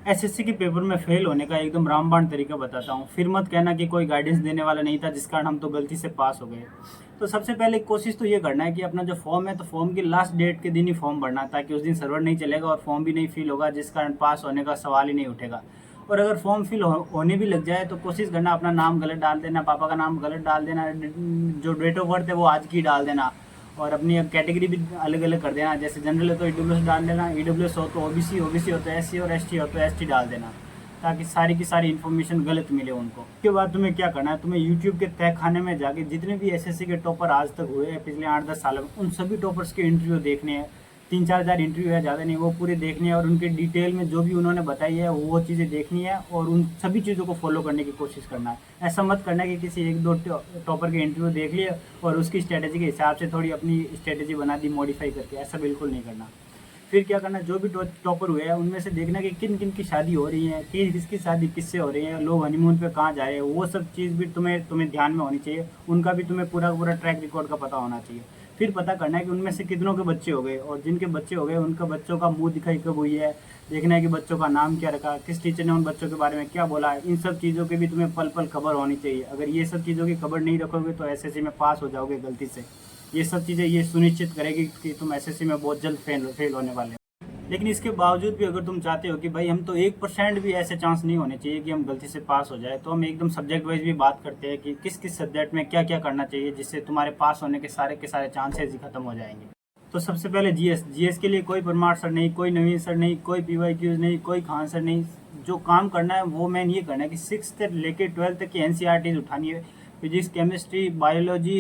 SSC के paper में fail होने का एकदम रामबाण तरीका बताता हूँ। फिर मत कहना कि कोई गाइडेंस देने वाला नहीं था जिस कारण हम तो गलती से पास हो गए। तो सबसे पहले कोशिश तो ये करना है कि अपना जो फॉर्म है तो फॉर्म की लास्ट डेट के दिन ही फॉर्म भरना, ताकि उस दिन सर्वर नहीं चलेगा और फॉर्म भी नहीं फिल होगा, जिस कारण पास होने का सवाल ही नहीं उठेगा। और अगर फॉर्म फिल होने भी लग जाए तो कोशिश करना अपना नाम गलत डाल देना, पापा का नाम गलत डाल देना, जो डेट ऑफ बर्थ है वो आज की डाल देना, और अपनी कैटेगरी भी अलग अलग कर देना। जैसे जनरल है तो ईडब्ल्यूएस डाल देना, ईडब्ल्यूएस हो तो ओबीसी, ओबीसी हो तो एससी, और एसटी हो तो एसटी डाल देना, ताकि सारी की सारी इन्फॉर्मेशन गलत मिले उनको। उसके बाद तुम्हें क्या करना है, तुम्हें यूट्यूब के तह खाने में जाके जितने भी एसएससी के टॉपर आज तक हुए हैं पिछले 8-10 सालों में, उन सभी टॉपर्स के इंटरव्यू देखने हैं। 3-4 हज़ार इंटरव्यू है, ज़्यादा नहीं, वो पूरे देखने हैं और उनके डिटेल में जो भी उन्होंने बताई है वो चीज़ें देखनी है और उन सभी चीज़ों को फॉलो करने की कोशिश करना है। ऐसा मत करना है कि किसी 1-2 टॉपर के इंटरव्यू देख लिए और उसकी स्ट्रेटेजी के हिसाब से थोड़ी अपनी स्ट्रेटेजी बना दी मॉडिफाई करके, ऐसा बिल्कुल नहीं करना। फिर क्या करना, जो भी टॉपर हुए हैं उनमें से देखना कि किन किन की शादी हो रही है, किसकी शादी किससे हो रही है, लोग हनीमून पे कहाँ जा रहे हैं, वो सब चीज़ भी तुम्हें ध्यान में होनी चाहिए। उनका भी तुम्हें पूरा पूरा ट्रैक रिकॉर्ड का पता होना चाहिए। फिर पता करना है कि उनमें से कितनों के बच्चे हो गए, और जिनके बच्चे हो गए उनका बच्चों का मुंह दिखाई कब हुई है, देखना है कि बच्चों का नाम क्या रखा, किस टीचर ने उन बच्चों के बारे में क्या बोला है। इन सब चीज़ों की भी तुम्हें पल पल खबर होनी चाहिए। अगर ये सब चीज़ों की खबर नहीं रखोगे तो एसएससी में पास हो जाओगे गलती से। ये सब चीज़ें ये सुनिश्चित करेगी कि तुम एसएससी में बहुत जल्द फेल होने वाले हो। लेकिन इसके बावजूद भी अगर तुम चाहते हो कि भाई हम तो 1% भी ऐसे चांस नहीं होने चाहिए कि हम गलती से पास हो जाए, तो हम एकदम सब्जेक्ट वाइज भी बात करते हैं कि किस किस सब्जेक्ट में क्या क्या करना चाहिए जिससे तुम्हारे पास होने के सारे चांसेस ही खत्म हो जाएंगे। तो सबसे पहले जीएस के लिए कोई परमार सर नहीं, कोई नवीन सर नहीं, कोई पीवाईक्यूज नहीं, कोई खान सर नहीं। जो काम करना है वो मैंने ये करना है कि 6th से लेकर 12th तक की एनसीईआरटीज उठानी है। Physics, chemistry, biology,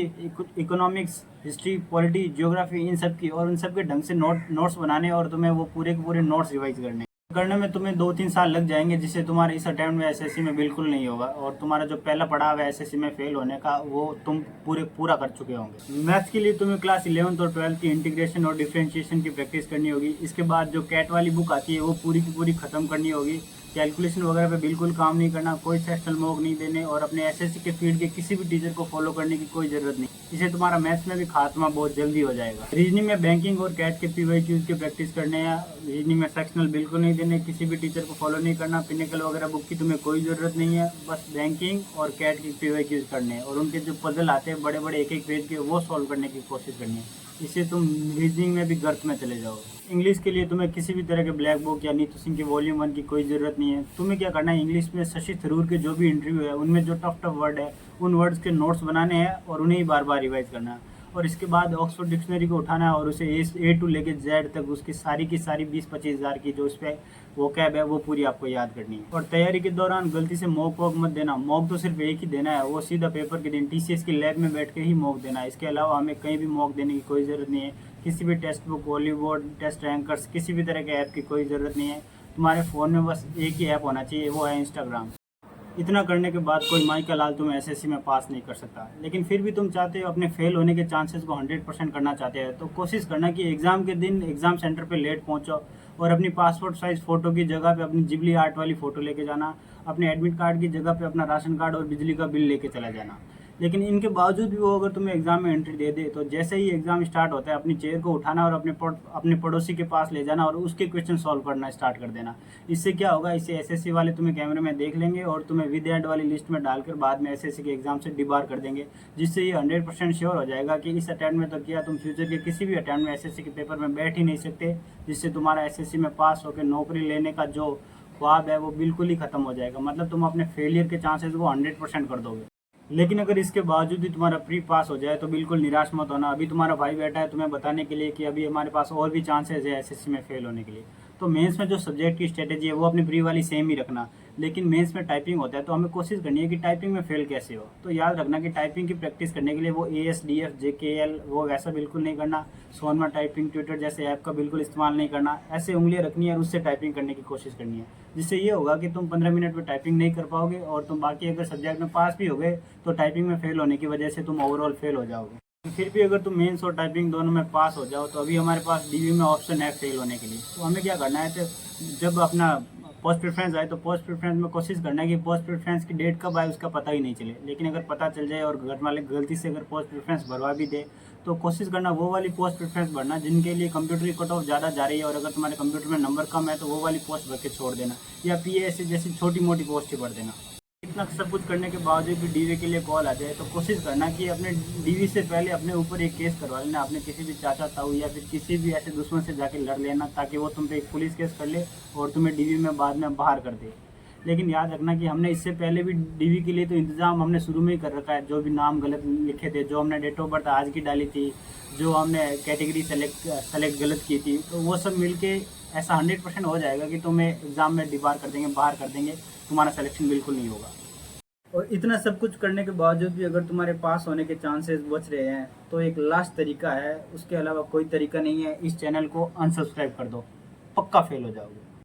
economics, history, polity, geography, इन सब की, और उन सब के ढंग से नोट्स बनाने और तुम्हें वो पूरे के पूरे नोट्स रिवाइज करने में तुम्हें 2-3 साल लग जाएंगे, जिससे तुम्हारे इस अटेम्प्ट में एसएससी में बिल्कुल नहीं होगा, और तुम्हारा जो पहला पड़ाव है एसएससी में फेल होने का वो तुम पूरा कर चुके होंगे। मैथ्स के लिए तुम्हें क्लास 11th और 12th की इंटीग्रेशन और डिफरेंशिएशन की प्रैक्टिस करनी होगी। इसके बाद जो कैट वाली बुक आती है वो पूरी की पूरी खत्म करनी होगी। कैलकुलेशन वगैरह पे बिल्कुल काम नहीं करना, कोई सेक्शनल मॉक नहीं देने, और अपने एसएससी के फील्ड के किसी भी टीचर को फॉलो करने की कोई जरूरत नहीं। इससे तुम्हारा मैथ्स में भी खात्मा बहुत जल्दी हो जाएगा। रीजनिंग में बैंकिंग और कैट के पीवाईक्यूज की प्रैक्टिस करने हैं। रीजनिंग में सेक्शनल बिल्कुल नहीं देने, किसी भी टीचर को फॉलो नहीं करना, पिनिकल वगैरह बुक की तुम्हें कोई ज़रूरत नहीं है। बस बैंकिंग और कैट की पीवाईक्यूज करने हैं, और उनके जो पजल आते हैं बड़े बड़े 1-1 पेज के, वो सॉल्व करने की कोशिश करनी है। इससे तुम रीजनिंग में भी गर्त में चले जाओगे। इंग्लिश के लिए तुम्हें किसी भी तरह के ब्लैक बुक या नीतू सिंह की वॉल्यूम 1 की कोई ज़रूरत नहीं है। तुम्हें क्या करना है, इंग्लिश में शशि थरूर के जो भी इंटरव्यू है उनमें जो टफ वर्ड है उन वर्ड्स के नोट्स बनाने हैं और उन्हें ही बार बार रिवाइज करना है। और इसके बाद ऑक्सफोर्ड डिक्शनरी को उठाना है और उसे A to लेके Z तक उसकी सारी की सारी 20-25 हज़ार की जो उस पर वो कैब है वो पूरी आपको याद करनी है। और तैयारी के दौरान गलती से मॉक वॉक मत देना। मॉक तो सिर्फ एक ही देना है, वो सीधा पेपर के दिन टीसीएस की लैब में बैठ के ही मॉक देना है। इसके अलावा हमें कहीं भी मॉक देने की कोई ज़रूरत नहीं है। किसी भी textbook, Hollywood, test rankers, किसी भी तरह के ऐप की कोई ज़रूरत नहीं है। तुम्हारे फ़ोन में बस एक ही ऐप होना चाहिए, वो है इंस्टाग्राम। इतना करने के बाद कोई माई का लाल तुम्हें एसएससी में पास नहीं कर सकता। लेकिन फिर भी तुम चाहते हो अपने फेल होने के चांसेस को 100% करना चाहते हैं, तो कोशिश करना कि एग्ज़ाम के दिन एग्ज़ाम सेंटर पे लेट पहुंचो, और अपनी पासपोर्ट साइज़ फ़ोटो की जगह पे अपनी जिबली आर्ट वाली फ़ोटो लेके जाना। अपने एडमिट कार्ड की जगह पे अपना राशन कार्ड और बिजली का बिल लेके चला जाना। लेकिन इनके बावजूद भी वो अगर तुम्हें एग्जाम में एंट्री दे दे तो जैसे ही एग्जाम स्टार्ट होता है अपनी चेयर को उठाना और अपने पड़ोसी के पास ले जाना और उसके क्वेश्चन सॉल्व करना स्टार्ट कर देना। इससे क्या होगा, इससे एसएससी वाले तुम्हें कैमरे में देख लेंगे और तुम्हें विद एड वाली लिस्ट में डालकर बाद में एसएससी के एग्जाम से डिबार कर देंगे, जिससे ये 100% श्योर हो जाएगा कि इस अटेम्प्ट में तो किया, तुम फ्यूचर के किसी भी अटेम्प्ट में एसएससी के पेपर में बैठ ही नहीं सकते, जिससे तुम्हारा एसएससी में पास होकर नौकरी लेने का जो ख्वाब है वो बिल्कुल ही खत्म हो जाएगा। मतलब तुम अपने फेलियर के चांसेस को 100% कर दोगे। लेकिन अगर इसके बावजूद भी तुम्हारा प्री पास हो जाए तो बिल्कुल निराश मत होना। अभी तुम्हारा भाई बैठा है तुम्हें बताने के लिए कि अभी हमारे पास और भी चांसेस है एसएससी में फेल होने के लिए। तो मेंस में जो सब्जेक्ट की स्ट्रेटेजी है वो अपनी प्री वाली सेम ही रखना। लेकिन मेंस में टाइपिंग होता है तो हमें कोशिश करनी है कि टाइपिंग में फेल कैसे हो। तो याद रखना कि टाइपिंग की प्रैक्टिस करने के लिए वो ASDF JKL वो वैसा बिल्कुल नहीं करना। सोनमा टाइपिंग ट्विटर जैसे ऐप का बिल्कुल इस्तेमाल नहीं करना। ऐसे उंगलियां रखनी है और उससे टाइपिंग करने की कोशिश करनी है, जिससे ये होगा कि तुम 15 मिनट में टाइपिंग नहीं कर पाओगे और तुम बाकी अगर सब्जेक्ट में पास भी हो गए तो टाइपिंग में फेल होने की वजह से तुम ओवरऑल फेल हो जाओगे। फिर भी अगर तुम मेंस और टाइपिंग दोनों में पास हो जाओ तो अभी हमारे पास DV में ऑप्शन है फेल होने के लिए। तो हमें क्या करना है, तो जब अपना पोस्ट प्रेफरेंस आए तो पोस्ट प्रेफरेंस में कोशिश करना है कि पोस्ट प्रेफरेंस की डेट कब आए उसका पता ही नहीं चले। लेकिन अगर पता चल जाए और घर वाले गलती से अगर पोस्ट प्रेफरेंस भरवा भी दे तो कोशिश करना वो वाली पोस्ट प्रेफरेंस भरना जिनके लिए कंप्यूटर की कट ऑफ ज़्यादा जा रही है, और अगर तुम्हारे कंप्यूटर में नंबर कम है तो वो वाली पोस्ट भर के छोड़ देना, या PA जैसी छोटी मोटी पोस्ट ही भर देना। इतना सब कुछ करने के बावजूद भी DV के लिए कॉल आ जाए तो कोशिश करना कि अपने DV से पहले अपने ऊपर एक केस करवा लेना, अपने किसी भी चाचा ताऊ या फिर किसी भी ऐसे दुश्मन से जाके लड़ लेना, ताकि वो तुम पे एक पुलिस केस कर ले और तुम्हें DV में बाद में बाहर कर दे। लेकिन याद रखना कि हमने इससे पहले भी DV के लिए तो इंतज़ाम हमने शुरू में ही कर रखा है। जो भी नाम गलत लिखे थे, जो हमने डेट ऑफ बर्थ आज की डाली थी, जो हमने कैटेगरी सेलेक्ट गलत की थी, तो वो सब मिलके ऐसा 100% हो जाएगा कि तुम्हें एग्ज़ाम में डिबार कर देंगे, बाहर कर देंगे, तुम्हारा सिलेक्शन बिल्कुल नहीं होगा। और इतना सब कुछ करने के बावजूद भी अगर तुम्हारे पास होने के चांसेस बच रहे हैं तो एक लास्ट तरीका है, उसके अलावा कोई तरीका नहीं है। इस चैनल को अनसब्सक्राइब कर दो, पक्का फेल हो जाओगे।